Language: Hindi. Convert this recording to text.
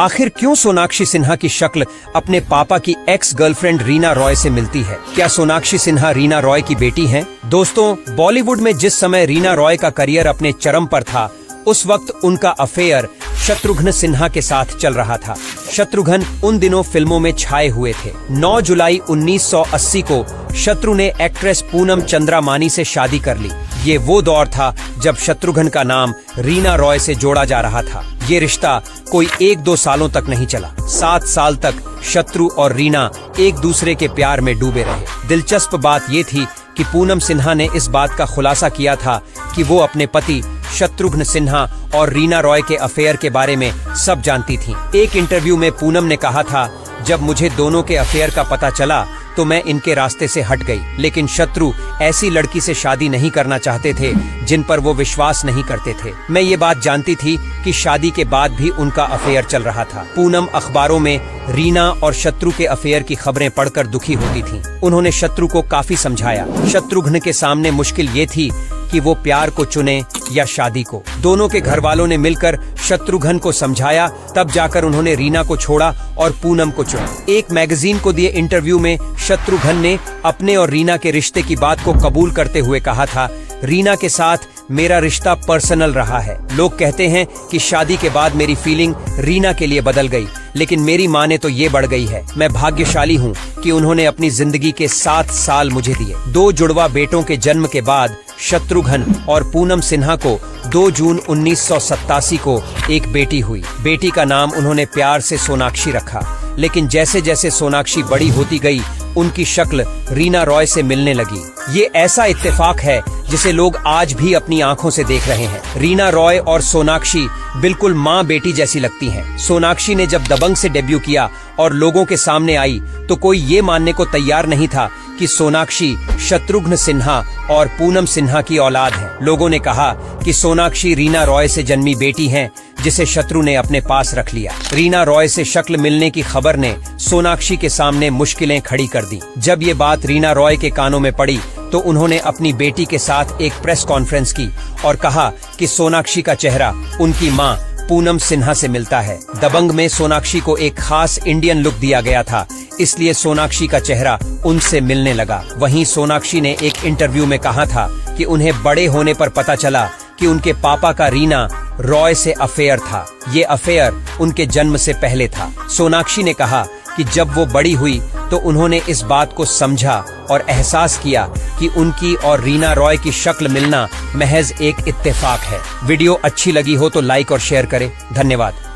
आखिर क्यों सोनाक्षी सिन्हा की शक्ल अपने पापा की एक्स गर्लफ्रेंड रीना रॉय से मिलती है? क्या सोनाक्षी सिन्हा रीना रॉय की बेटी हैं? दोस्तों, बॉलीवुड में जिस समय रीना रॉय का करियर अपने चरम पर था, उस वक्त उनका अफेयर शत्रुघ्न सिन्हा के साथ चल रहा था। शत्रुघ्न उन दिनों फिल्मों में छाए हुए थे। 9 जुलाई 1980 को शत्रु ने एक्ट्रेस पूनम चंद्रामानी से शादी कर ली। ये वो दौर था जब शत्रुघ्न का नाम रीना रॉय से जोड़ा जा रहा था। ये रिश्ता कोई 1-2 सालों तक नहीं चला। 7 साल तक शत्रु और रीना एक दूसरे के प्यार में डूबे रहे। दिलचस्प बात ये थी कि पूनम सिन्हा ने इस बात का खुलासा किया था कि वो अपने पति शत्रुघ्न सिन्हा और रीना रॉय के अफेयर के बारे में सब जानती थीं। एक इंटरव्यू में पूनम ने कहा था, जब मुझे दोनों के अफेयर का पता चला तो मैं इनके रास्ते से हट गई, लेकिन शत्रु ऐसी लड़की से शादी नहीं करना चाहते थे जिन पर वो विश्वास नहीं करते थे। मैं ये बात जानती थी कि शादी के बाद भी उनका अफेयर चल रहा था। पूनम अखबारों में रीना और शत्रु के अफेयर की खबरें पढ़कर दुखी होती थीं। उन्होंने शत्रु को काफी समझाया। शत्रुघ्न के सामने मुश्किल ये थी कि वो प्यार को चुने या शादी को। दोनों के घर वालों ने मिलकर शत्रुघ्न को समझाया, तब जाकर उन्होंने रीना को छोड़ा और पूनम को चुना। एक मैगजीन को दिए इंटरव्यू में शत्रुघ्न ने अपने और रीना के रिश्ते की बात को कबूल करते हुए कहा था, रीना के साथ मेरा रिश्ता पर्सनल रहा है। लोग कहते हैं कि शादी के बाद मेरी फीलिंग रीना के लिए बदल गई, लेकिन मेरी माने तो ये बढ़ गई है। मैं भाग्यशाली हूँ कि उन्होंने अपनी जिंदगी के 7 साल मुझे दिए। 2 जुड़वा बेटों के जन्म के बाद शत्रुघ्न और पूनम सिन्हा को 2 जून 1987 को एक बेटी हुई। बेटी का नाम उन्होंने प्यार से सोनाक्षी रखा। लेकिन जैसे जैसे सोनाक्षी बड़ी होती गई, उनकी शक्ल रीना रॉय से मिलने लगी। ये ऐसा इत्तेफाक है जिसे लोग आज भी अपनी आंखों से देख रहे हैं। रीना रॉय और सोनाक्षी बिल्कुल माँ बेटी जैसी लगती हैं। सोनाक्षी ने जब दबंग से डेब्यू किया और लोगों के सामने आई तो कोई ये मानने को तैयार नहीं था कि सोनाक्षी शत्रुघ्न सिन्हा और पूनम सिन्हा की औलाद है। लोगों ने कहा कि सोनाक्षी रीना रॉय से जन्मी बेटी हैं, जिसे शत्रु ने अपने पास रख लिया। रीना रॉय से शक्ल मिलने की खबर ने सोनाक्षी के सामने मुश्किलें खड़ी कर दी। जब ये बात रीना रॉय के कानों में पड़ी तो उन्होंने अपनी बेटी के साथ एक प्रेस कॉन्फ्रेंस की और कहा कि सोनाक्षी का चेहरा उनकी मां पूनम सिन्हा से मिलता है। दबंग में सोनाक्षी को एक खास इंडियन लुक दिया गया था, इसलिए सोनाक्षी का चेहरा उनसे मिलने लगा। वहीं सोनाक्षी ने एक इंटरव्यू में कहा था कि उन्हें बड़े होने पर पता चला कि उनके पापा का रीना रॉय से अफेयर था। ये अफेयर उनके जन्म से पहले था। सोनाक्षी ने कहा कि जब वो बड़ी हुई तो उन्होंने इस बात को समझा और एहसास किया कि उनकी और रीना रॉय की शक्ल मिलना महज एक इत्तेफाक है। वीडियो अच्छी लगी हो तो लाइक और शेयर करें। धन्यवाद।